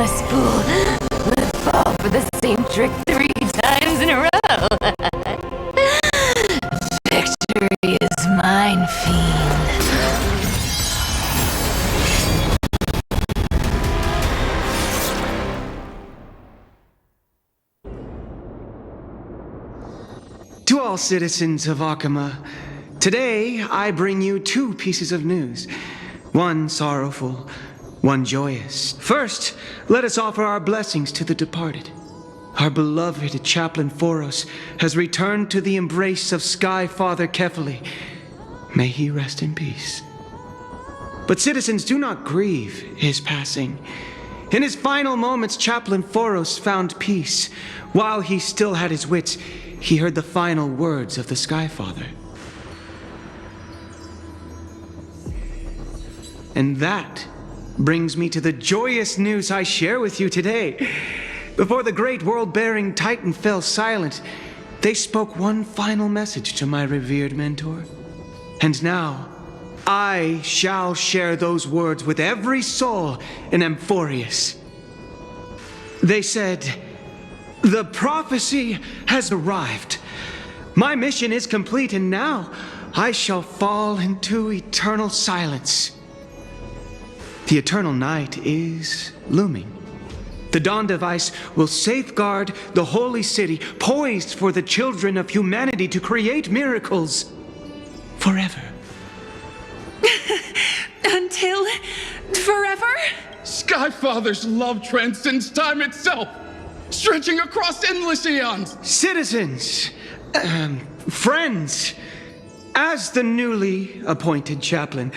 this fool would fall for the same trick 3 times in a row. Victory is mine, fiend. To all citizens of Akama, today I bring you 2 pieces of news. One sorrowful, one joyous. First, let us offer our blessings to the departed. Our beloved Chaplain Amphoreous has returned to the embrace of Sky Father Kefali. May he rest in peace. But citizens, do not grieve his passing. In his final moments, Chaplain Amphoreous found peace. While he still had his wits, he heard the final words of the Sky Father. And that brings me to the joyous news I share with you today. Before the great world-bearing Titan fell silent, they spoke one final message to my revered mentor. And now, I shall share those words with every soul in Amphoreous. They said, "The prophecy has arrived. My mission is complete, and now I shall fall into eternal silence." The eternal night is looming. The dawn device will safeguard the holy city, poised for the children of humanity to create miracles forever. Until forever? Skyfather's love transcends time itself, stretching across endless eons. Citizens, friends, as the newly appointed chaplain,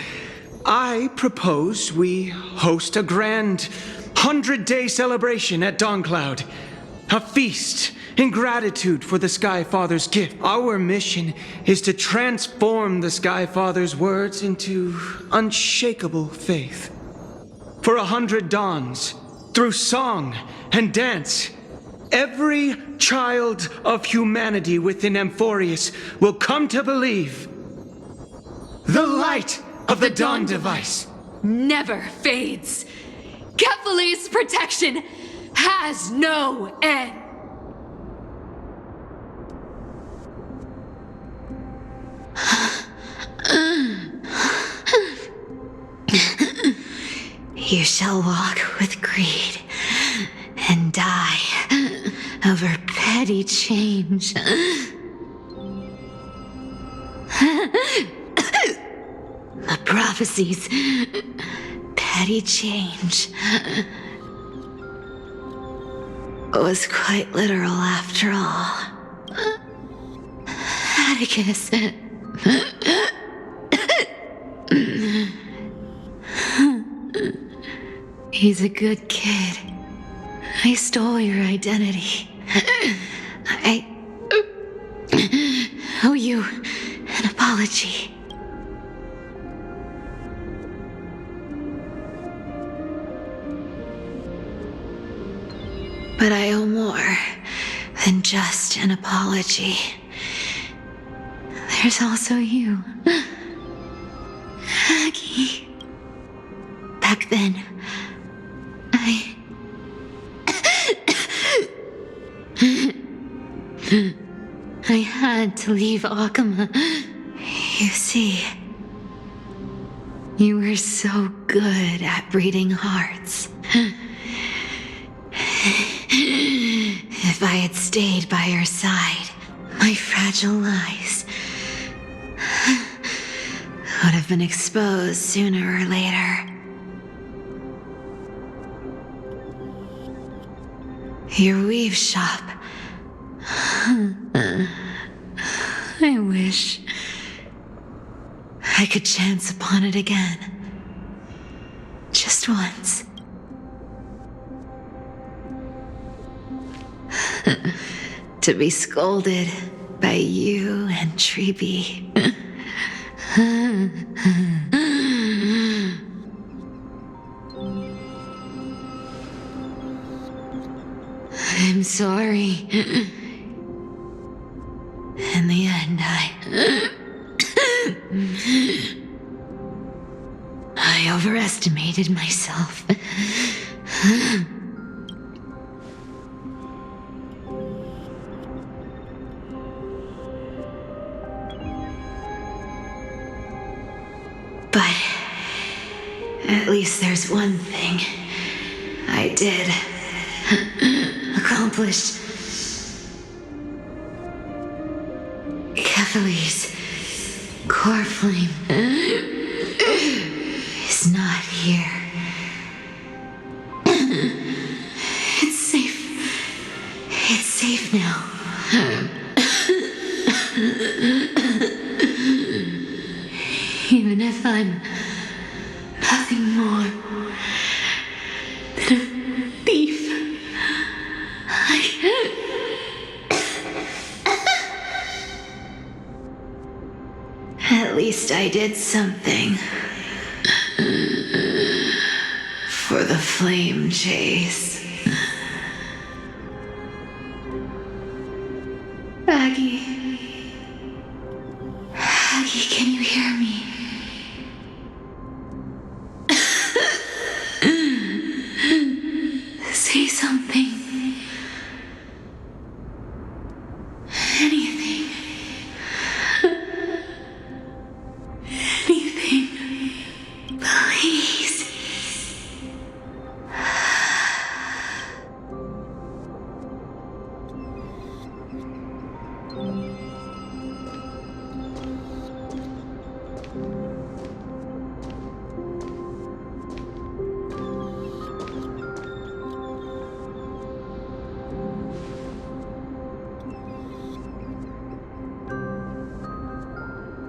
I propose we host a grand 100-day celebration at Dawncloud. A feast in gratitude for the Sky Father's gift. Our mission is to transform the Sky Father's words into unshakable faith. For 100 dawns, through song and dance, every child of humanity within Amphoreous will come to believe the light of the dawn device Never fades. Kefali's protection has no end. You shall walk with greed and die over petty change. The prophecies, petty change, was quite literal after all. Atticus. He's a good kid. I stole your identity. I owe you an apology. But I owe more than just an apology. There's also you, Aggie. Back then, I had to leave Akama. You see, you were so good at breeding hearts. If I had stayed by your side, my fragile lies would have been exposed sooner or later. Your weave shop. I wish I could chance upon it again. Just once. To be scolded by you and Treeby. I'm sorry. In the end, I overestimated myself. I did. Accomplished. Kephales's core flame is not here. It's safe. It's safe now. Even if I'm nothing more than a thief, at least I did something for the flame chase. Aggie, can you hear me? Say something. Anything. Anything. Please.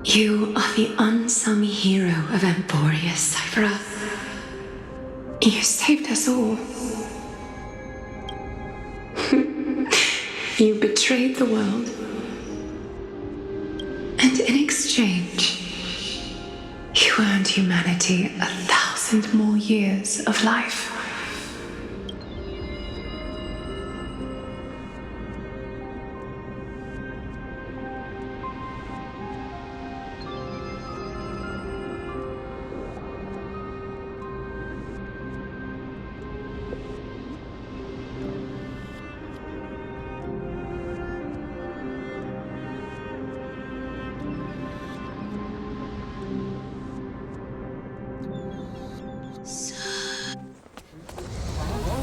You are the unsung hero of Amphoreous, Cypher. You saved us all. You betrayed the world. And in exchange, you earned humanity 1,000 more years of life.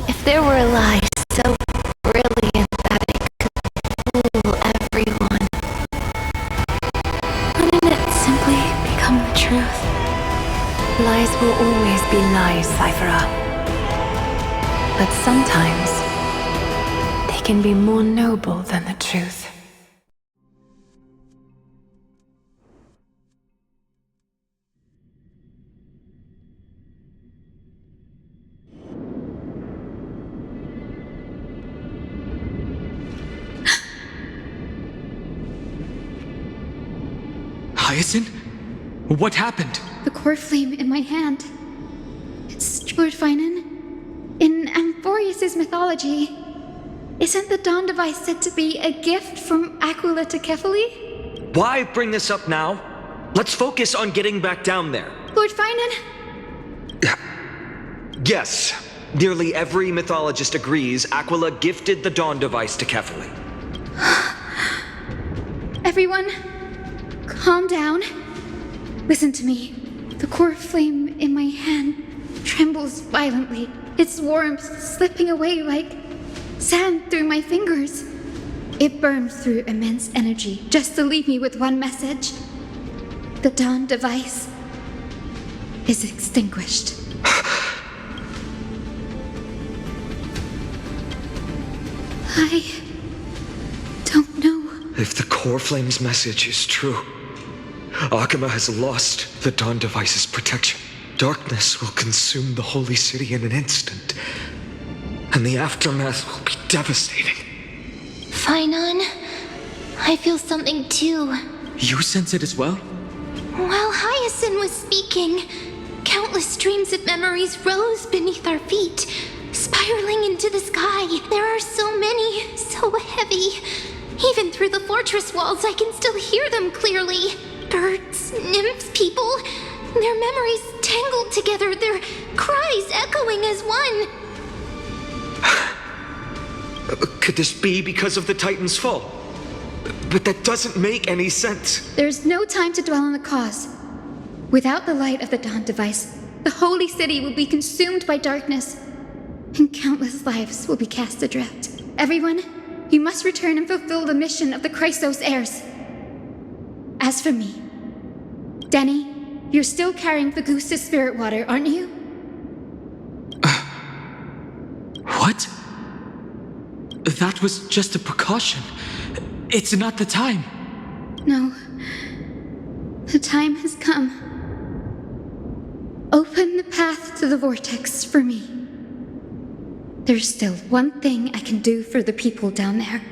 If there were a lie so brilliant that it could fool everyone, wouldn't it simply become the truth? Lies will always be lies, Cypher. But sometimes they can be more noble than the truth. Hyacinth? What happened? The core flame in my hand. It's Lord Finan. In Amphoreous' mythology, isn't the Dawn device said to be a gift from Aquila to Kephale? Why bring this up now? Let's focus on getting back down there. Lord Finan? Yes, nearly every mythologist agrees Aquila gifted the Dawn device to Kephale. Everyone, calm down. Listen to me. The core flame in my hand trembles violently, its warmth slipping away like sand through my fingers. It burns through immense energy just to leave me with one message. The Dawn device is extinguished. I don't know. If the core flame's message is true, Akama has lost the Dawn device's protection. Darkness will consume the holy city in an instant, and the aftermath will be devastating. Finan, I feel something too. You sense it as well? While Hyacinth was speaking, countless streams of memories rose beneath our feet, spiraling into the sky. There are so many, so heavy. Even through the fortress walls, I can still hear them clearly. Birds, nymphs, people, their memories tangled together, their cries echoing as one. Could this be because of the Titan's fall? But that doesn't make any sense. There's no time to dwell on the cause. Without the light of the Dawn device, the holy city will be consumed by darkness. and countless lives will be cast adrift. Everyone, you must return and fulfill the mission of the Chrysos heirs. As for me, Denny, you're still carrying the Goose's spirit water, aren't you? What? That was just a precaution. It's not the time. No. The time has come. Open the path to the vortex for me. There's still one thing I can do for the people down there.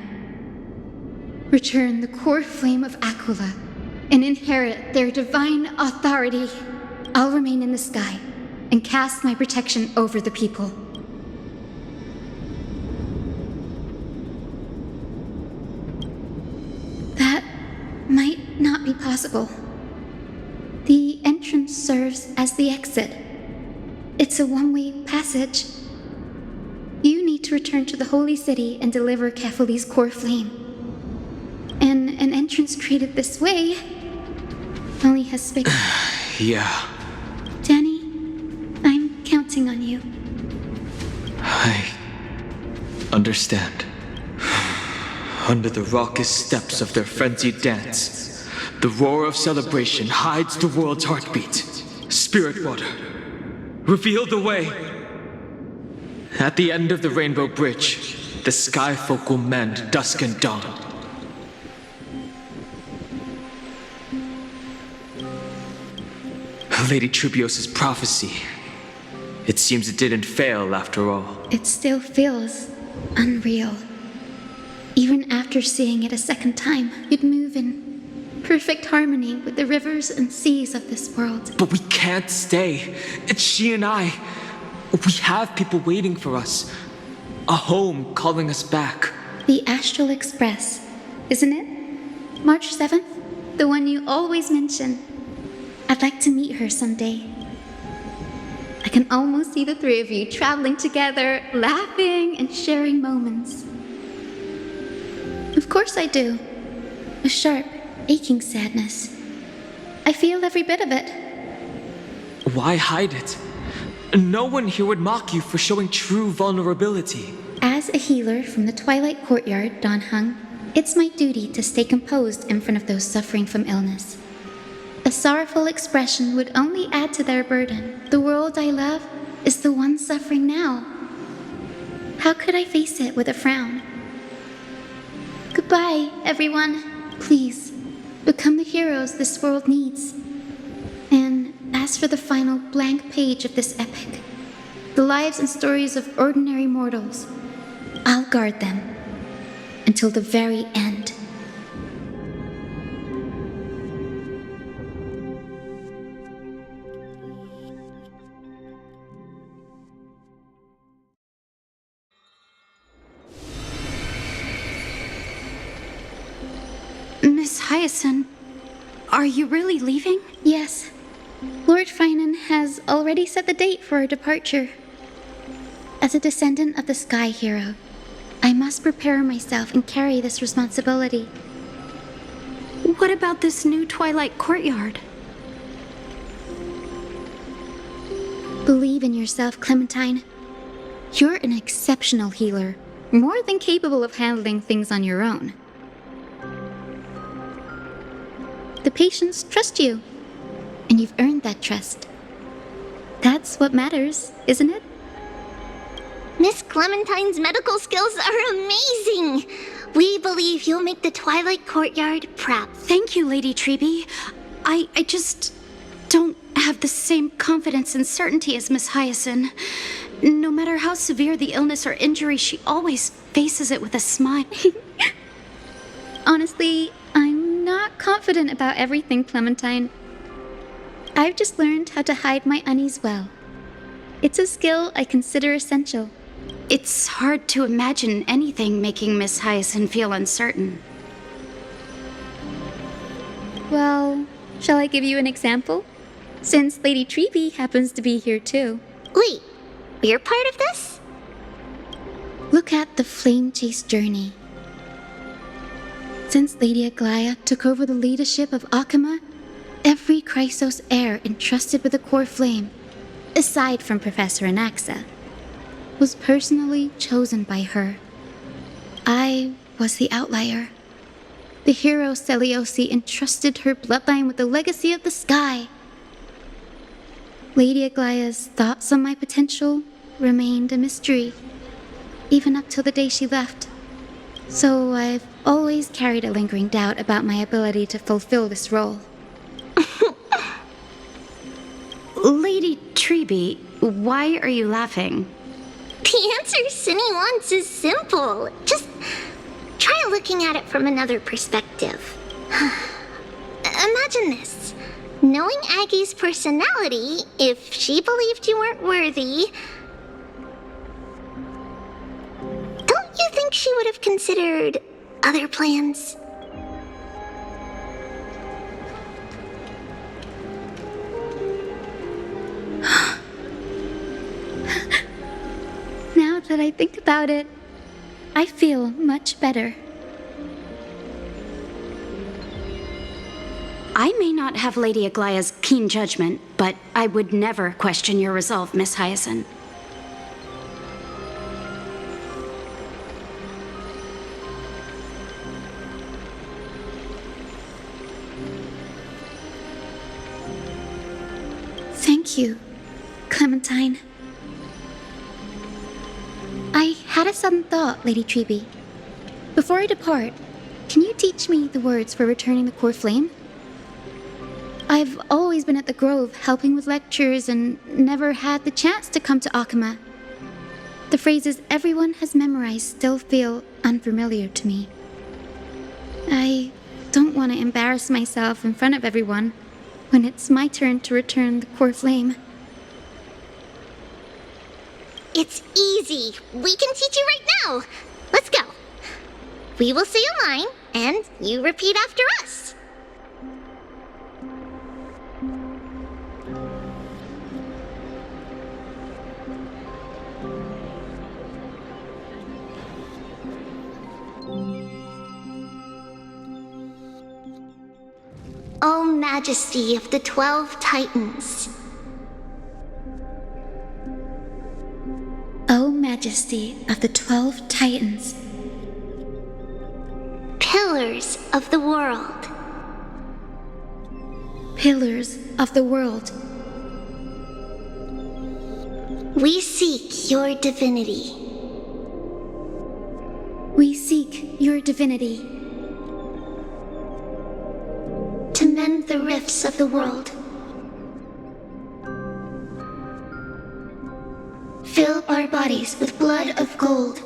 Return the core flame of Aquila and inherit their divine authority. I'll remain in the sky and cast my protection over the people. That might not be possible. The entrance serves as the exit. It's a one-way passage. You need to return to the Holy City and deliver Kephali's core flame. And an entrance created this way only has space. Yeah, Danny, I'm counting on you. I understand. Under the raucous steps of their frenzied dance, the roar of celebration hides the world's heartbeat. Spirit water, reveal the way. At the end of the Rainbow Bridge, the sky folk will mend dusk and dawn. Lady Tribios's prophecy. It seems it didn't fail after all. It still feels unreal. Even after seeing it a second time, you'd move in perfect harmony with the rivers and seas of this world. But we can't stay. It's she and I. We have people waiting for us. A home calling us back. The Astral Express, isn't it? March 7th? The one you always mention. I'd like to meet her someday. I can almost see the three of you traveling together, laughing and sharing moments. Of course I do. A sharp, aching sadness. I feel every bit of it. Why hide it? No one here would mock you for showing true vulnerability. As a healer from the Twilight Courtyard, Don Hung, it's my duty to stay composed in front of those suffering from illness. A sorrowful expression would only add to their burden. The world I love is the one suffering now. How could I face it with a frown? Goodbye, everyone. Please, become the heroes this world needs. And as for the final blank page of this epic, the lives and stories of ordinary mortals, I'll guard them until the very end. Miss Hyacinth, are you really leaving? Yes, Lord Finan has already set the date for our departure. As a descendant of the Sky Hero, I must prepare myself and carry this responsibility. What about this new Twilight Courtyard? Believe in yourself, Clementine. You're an exceptional healer, more than capable of handling things on your own. The patients trust you, and you've earned that trust. That's what matters, isn't it? Miss Clementine's medical skills are amazing. We believe you'll make the Twilight Courtyard proud. Thank you, Lady Treby. I just don't have the same confidence and certainty as Miss Hyacinth. No matter how severe the illness or injury, she always faces it with a smile. Honestly, I'm not confident about everything, Clementine. I've just learned how to hide my unease well. It's a skill I consider essential. It's hard to imagine anything making Miss Hyacinth feel uncertain. Well, shall I give you an example? Since Lady Treby happens to be here too. Wait, we're part of this? Look at the Flame Chase journey. Since Lady Aglaia took over the leadership of Akama, every Chrysos heir entrusted with the core flame, aside from Professor Anaxa, was personally chosen by her. I was the outlier. The hero Celiosi entrusted her bloodline with the legacy of the sky. Lady Aglaya's thoughts on my potential remained a mystery, even up till the day she left. So I've always carried a lingering doubt about my ability to fulfill this role. Lady Treby, why are you laughing? The answer Cinny wants is simple. Just try looking at it from another perspective. Imagine this. Knowing Aggie's personality, if she believed you weren't worthy, don't you think she would have considered other plans? Now that I think about it, I feel much better. I may not have Lady Aglaya's keen judgment, but I would never question your resolve, Miss Hyacinth. Thank you, Clementine. I had a sudden thought, Lady Treby. Before I depart, can you teach me the words for returning the core flame? I've always been at the Grove helping with lectures and never had the chance to come to Akama. The phrases everyone has memorized still feel unfamiliar to me. I don't want to embarrass myself in front of everyone when it's my turn to return the core flame. It's easy. We can teach you right now. Let's go. We will say a line, and you repeat after us. O Majesty of the 12 Titans. O Majesty of the 12 Titans. Pillars of the world. Pillars of the world. We seek your divinity. We seek your divinity. To mend the rifts of the world. Fill our bodies with blood of gold.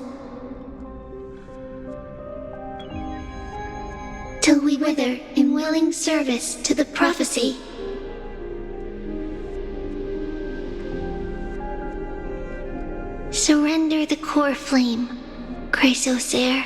Till we wither in willing service to the prophecy. Surrender the core flame, Chrysosair.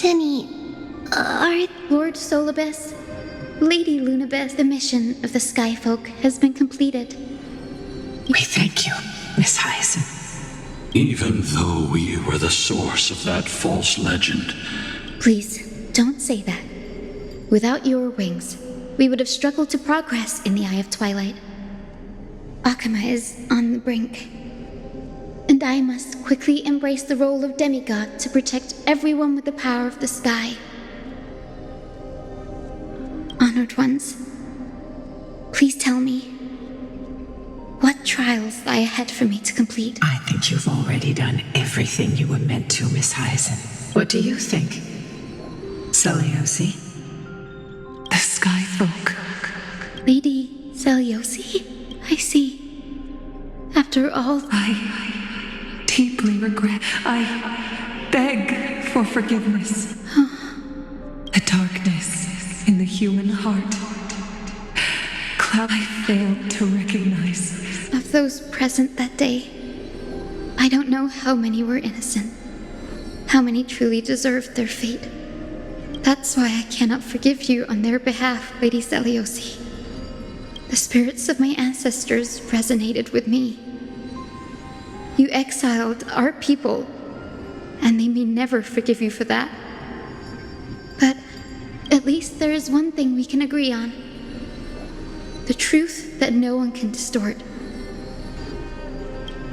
Jenny, are... Lord Solibus, Lady Lunabes, the mission of the Skyfolk has been completed. We thank you, Miss Hyacinth. Even though we were the source of that false legend. Please, don't say that. Without your wings, we would have struggled to progress in the Eye of Twilight. Akama is on the brink, and I must quickly embrace the role of demigod to protect everyone with the power of the sky. Honored ones, please tell me, what trials lie ahead for me to complete? I think you've already done everything you were meant to, Miss Hyacinth. What do you think? Seliosi? The Skyfolk? Lady Seliosi? I see. After all, I deeply regret. I beg for forgiveness. The darkness in the human heart. Cloud I failed to recognize. of those present that day, I don't know how many were innocent, how many truly deserved their fate. That's why I cannot forgive you on their behalf, Lady Seliosi. The spirits of my ancestors resonated with me. You exiled our people, and they may never forgive you for that. But at least there is one thing we can agree on. The truth that no one can distort.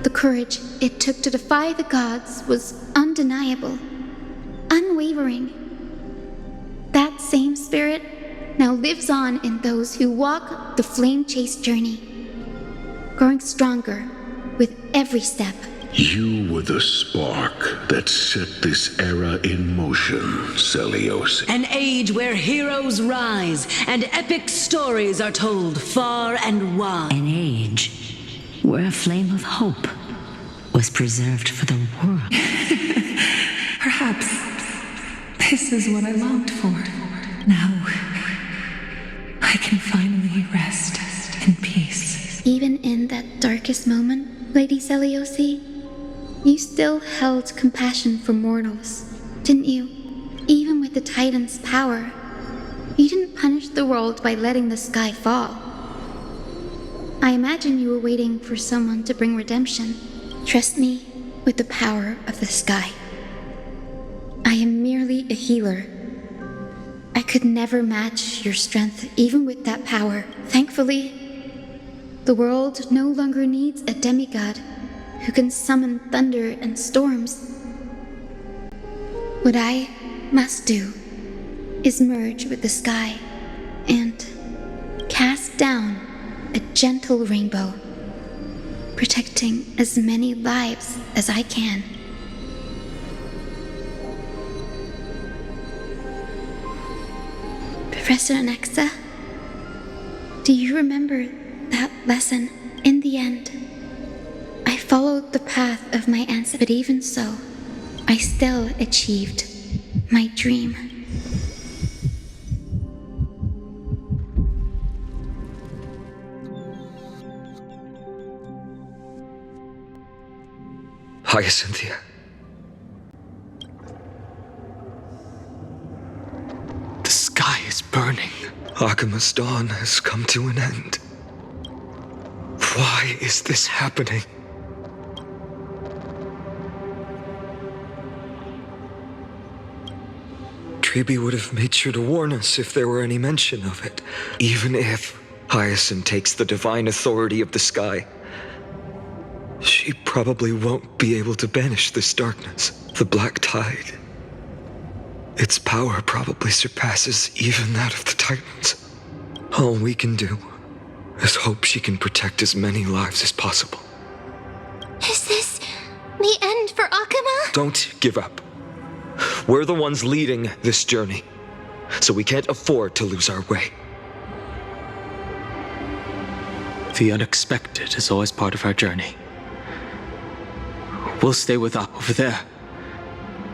The courage it took to defy the gods was undeniable, unwavering. That same spirit now lives on in those who walk the flame-chased journey, growing stronger with every step. You were the spark that set this era in motion, Seliosi. An age where heroes rise and epic stories are told far and wide. An age where a flame of hope was preserved for the world. Perhaps this is what I longed for. Now, I can finally rest in peace. Even in that darkest moment, Lady Seliosi, you still held compassion for mortals, didn't you? Even with the Titan's power, you didn't punish the world by letting the sky fall. I imagine you were waiting for someone to bring redemption. Trust me with the power of the sky. I am merely a healer. I could never match your strength even with that power. Thankfully, the world no longer needs a demigod who can summon thunder and storms. What I must do is merge with the sky and cast down a gentle rainbow, protecting as many lives as I can. Professor Anaxa, do you remember that lesson? In the end, I followed the path of my ancestors, but even so, I still achieved my dream. Hyacinthia. The sky is burning. Akama's dawn has come to an end. Why is this happening? Treeby would have made sure to warn us if there were any mention of it. Even if Hyacinth takes the divine authority of the sky, she probably won't be able to banish this darkness. The Black Tide. Its power probably surpasses even that of the Titans. All we can do is hope she can protect as many lives as possible. Is this the end for Akama? Don't give up. We're the ones leading this journey, so we can't afford to lose our way. The unexpected is always part of our journey. We'll stay with up over there.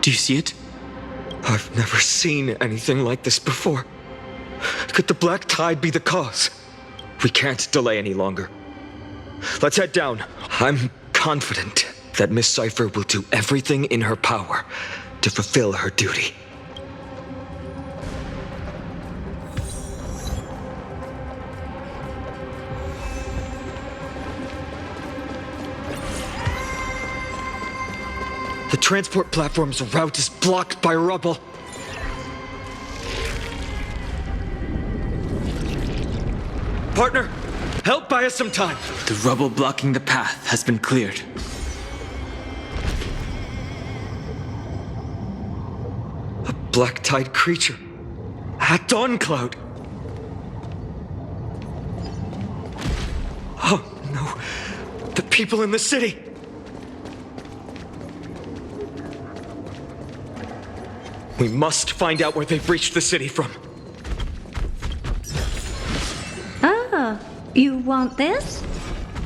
Do you see it? I've never seen anything like this before. Could the Black Tide be the cause? We can't delay any longer. Let's head down. I'm confident that Miss Cypher will do everything in her power to fulfill her duty. The transport platform's route is blocked by rubble. Partner, help buy us some time. The rubble blocking the path has been cleared. A black-tide creature. At Dawn Cloud. Oh, no. The people in the city. We must find out where they've reached the city from. Ah, you want this?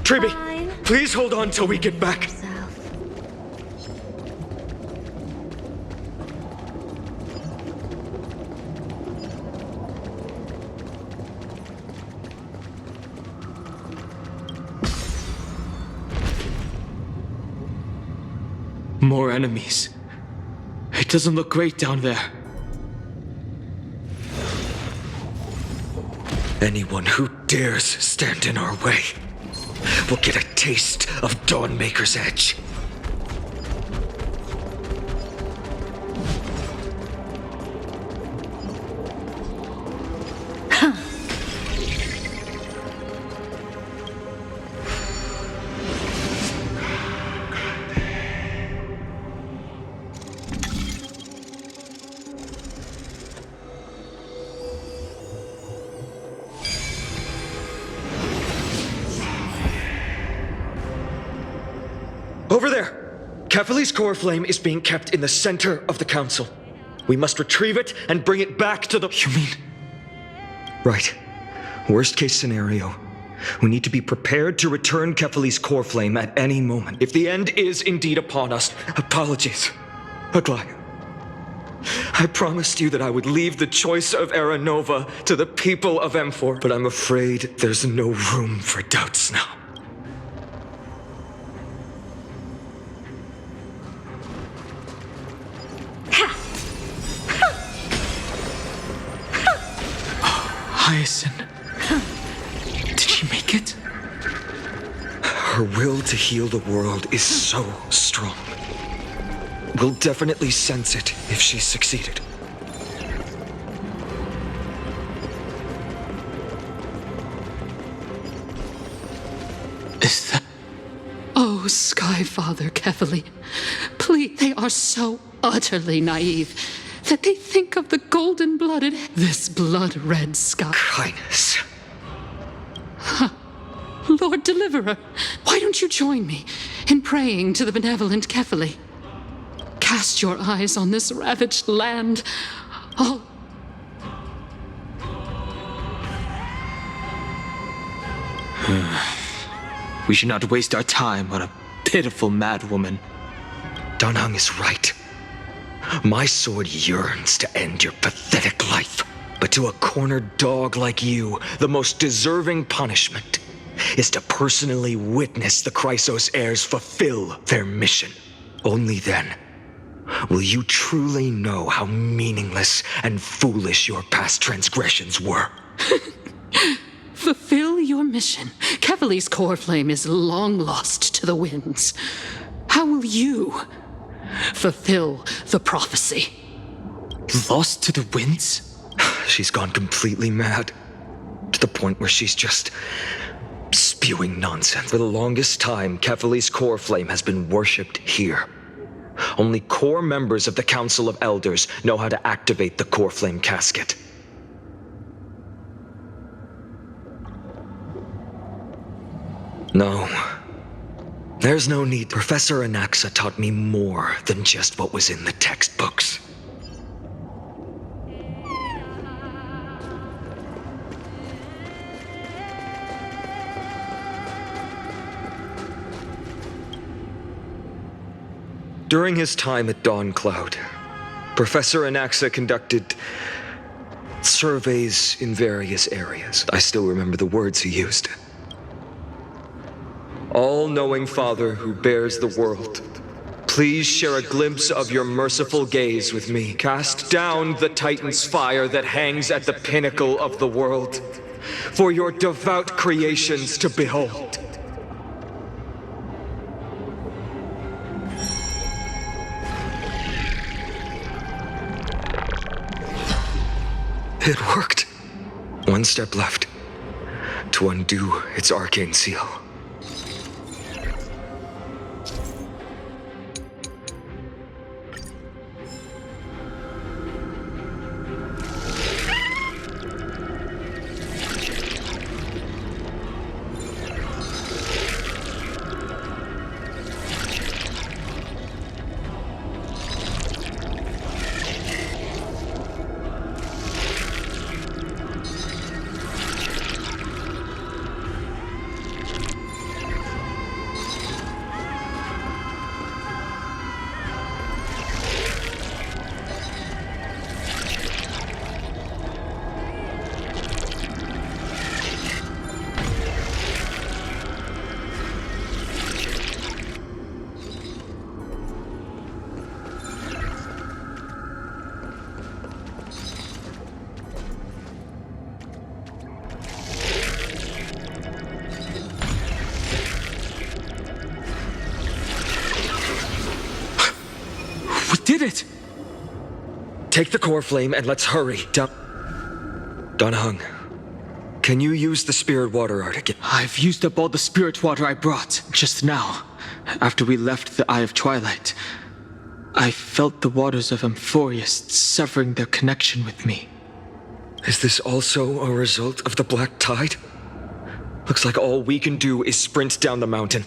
Triby, Fine. please hold on till we get back. More enemies. It doesn't look great down there. Anyone who dares stand in our way will get a taste of Dawnmaker's edge. Over there! Kefali's core flame is being kept in the center of the council. We must retrieve it and bring it back to the— You mean? Right. Worst case scenario. We need to be prepared to return Kefali's core flame at any moment. If the end is indeed upon us, apologies. Aglaya. I promised you that I would leave the choice of Era Nova to the people of Amphoreous, but I'm afraid there's no room for doubts now. Hyacinth. Did she make it? Her will to heal the world is so strong. We'll definitely sense it if she succeeded. Is that... Oh, Skyfather Kefali, please, they are so utterly naive that they think of the golden-blooded, this blood-red sky. Kindness. Lord Deliverer, why don't you join me in praying to the benevolent Kefali? Cast your eyes on this ravaged land. All We should not waste our time on a pitiful madwoman. Danheng is right. My sword yearns to end your pathetic life. But to a cornered dog like you, the most deserving punishment is to personally witness the Chrysos heirs fulfill their mission. Only then will you truly know how meaningless and foolish your past transgressions were. fulfill your mission. Kefali's core flame is long lost to the winds. How will you fulfill the prophecy? Lost to the winds? She's gone completely mad. To the point where she's just spewing nonsense. For the longest time, Kefali's core flame has been worshipped here. Only core members of the Council of Elders know how to activate the core flame casket. No. There's no need. Professor Anaxa taught me more than just what was in the textbooks. During his time at Dawn Cloud, Professor Anaxa conducted surveys in various areas. I still remember the words he used. All-knowing Father who bears the world, please share a glimpse of your merciful gaze with me. Cast down the Titan's fire that hangs at the pinnacle of the world, for your devout creations to behold. It worked. One step left to undo its arcane seal. Did it! Take the core flame and let's hurry. Donahung, can you use the spirit water art again? I've used up all the spirit water I brought just now. After we left the Eye of Twilight, I felt the waters of Amphoreous severing their connection with me. Is this also a result of the black tide? Looks like all we can do is sprint down the mountain.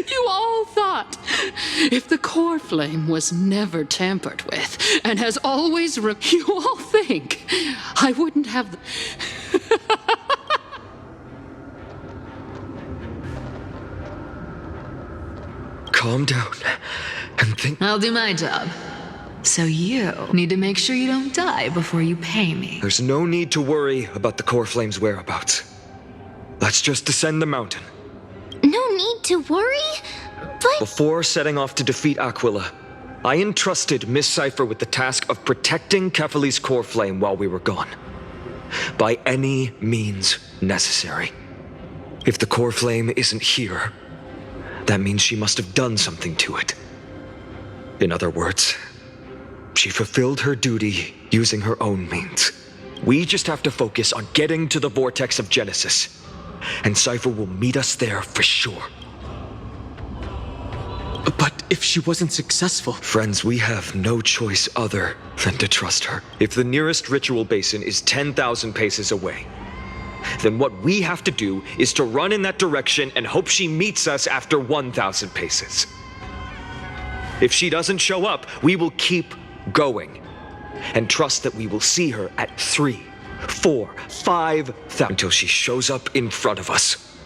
You all thought if the core flame was never tampered with and has always you all think I wouldn't have Calm down and think. I'll do my job. So you need to make sure you don't die before you pay me. There's no need to worry about the core flame's whereabouts. Let's just descend the mountain. No need to worry? But Before setting off to defeat Aquila, I entrusted Miss Cypher with the task of protecting Kefali's core flame while we were gone. By any means necessary. If the core flame isn't here, that means she must have done something to it. In other words, she fulfilled her duty using her own means. We just have to focus on getting to the vortex of Genesis, and Cypher will meet us there for sure. But if she wasn't successful... Friends, we have no choice other than to trust her. If the nearest ritual basin is 10,000 paces away, then what we have to do is to run in that direction and hope she meets us after 1,000 paces. If she doesn't show up, we will keep going and trust that we will see her at 3, 4, 5,000 until she shows up in front of us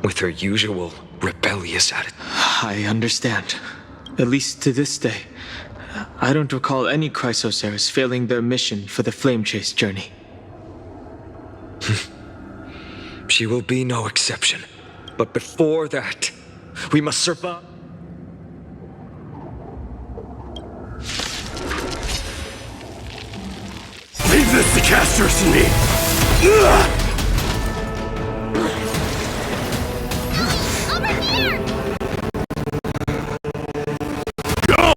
with her usual rebellious attitude. I understand. At least to this day. I don't recall any Chrysoceres failing their mission for the Flame Chase journey. She will be no exception. But before that, we must survive. Leave this to Casters and me! Ugh! over here! Go!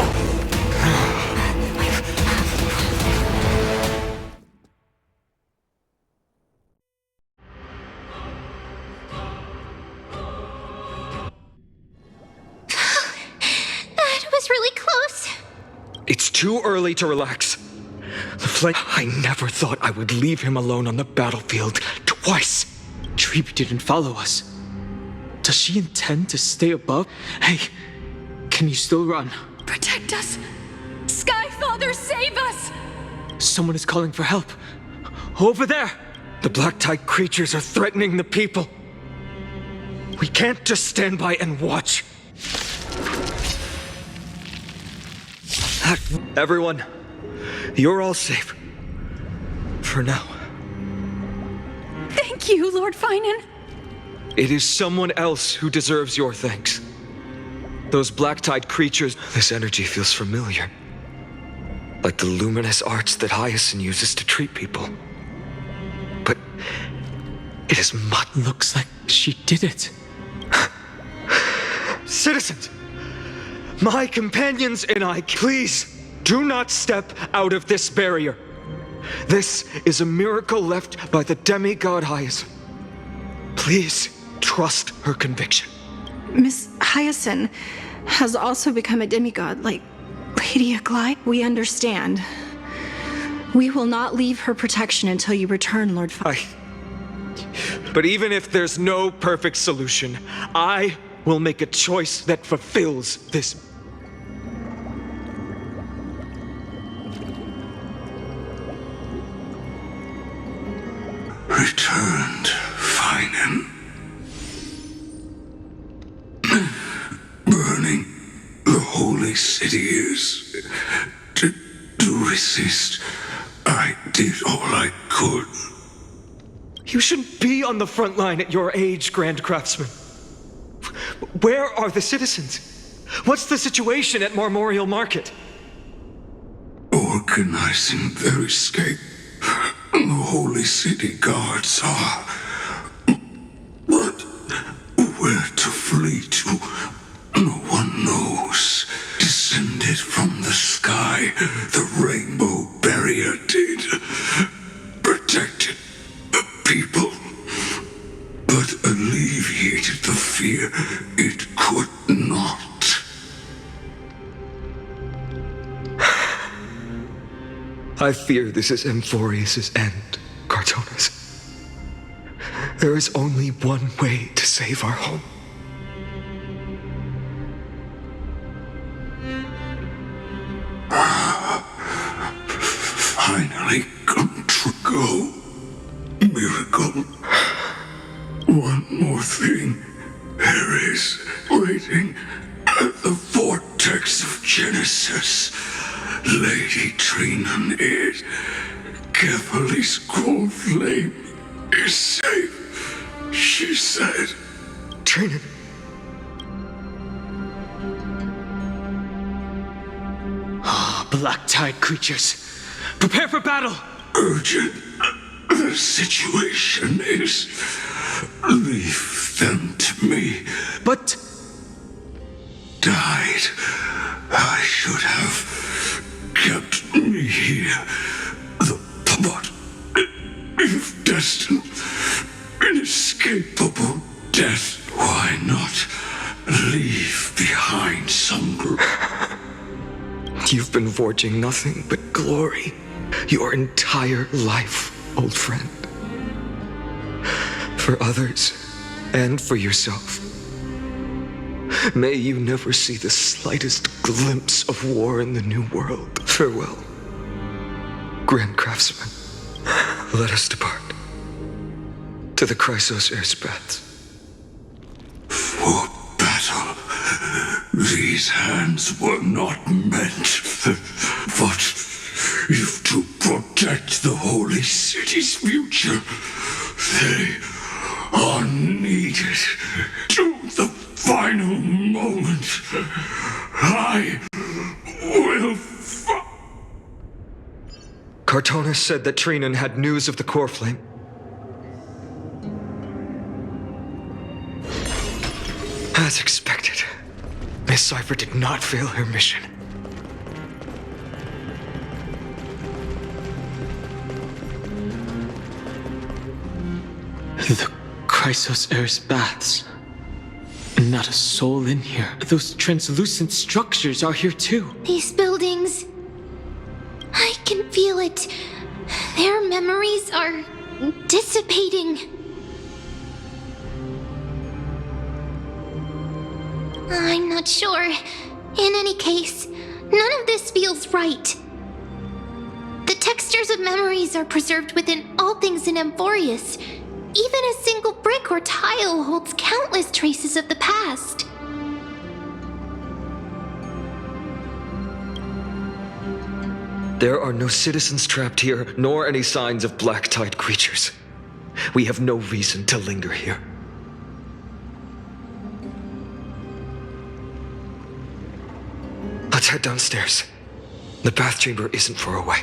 That was really close. It's too early to relax. The flame. I never thought I would leave him alone on the battlefield twice. Treeby didn't follow us. Does she intend to stay above? Hey, can you still run? Protect us! Skyfather, save us! Someone is calling for help. Over there! The black tide creatures are threatening the people. We can't just stand by and watch. Everyone, you're all safe. For now. Thank you, Lord Finan. It is someone else who deserves your thanks. Those black tide creatures. This energy feels familiar. Like the luminous arts that Hyacinth uses to treat people. But it is much. Looks like she did it. Citizens, my companions and I, please do not step out of this barrier. This is a miracle left by the demigod Hyacinth. Please trust her conviction. Miss Hyacinth has also become a demigod, like Lady Aglaia. We understand. We will not leave her protection until you return, Lord But even if there's no perfect solution, I will make a choice that fulfills this. Returned, Feinen. Burning the holy city is... To resist, I did all I could. You shouldn't be on the front line at your age, Grand Craftsman. Where are the citizens? What's the situation at Marmorial Market? Organizing their escape. The holy city guards are... But where to flee to, no one knows. Descended from the sky, the rainbow barrier did. Protected people, but alleviated the fear it could not. I fear this is Amphoreous' end, Cartonis. There is only one way to save our home. Finally come to go. Miracle. One more thing. There is waiting at the vortex of Genesis. Lady Trinan is. Kefali's core flame is safe, she said. Trinan. Black-tide creatures. Prepare for battle! Urgent. The situation is... Leave them to me. But... Died. I should have kept me here. But if destined, inescapable death, why not leave behind some group? You've been forging nothing but glory your entire life, old friend. For others, and for yourself. May you never see the slightest glimpse of war in the New World. Farewell, Grand Craftsman. Let us depart to the Chrysos Airspaths. For battle, these hands were not meant, but if to protect the holy city's future, they are needed to the final moment. I will Cartonis said that Trinan had news of the core flame. As expected, Miss Cypher did not fail her mission. The Chrysos Airspaths. Not a soul in here. Those translucent structures are here too. These buildings... I can feel it. Their memories are dissipating. I'm not sure. In any case, none of this feels right. The textures of memories are preserved within all things in Amphoreous. Even a single brick or tile holds countless traces of the past. There are no citizens trapped here, nor any signs of black-tide creatures. We have no reason to linger here. Let's head downstairs. The bath chamber isn't far away.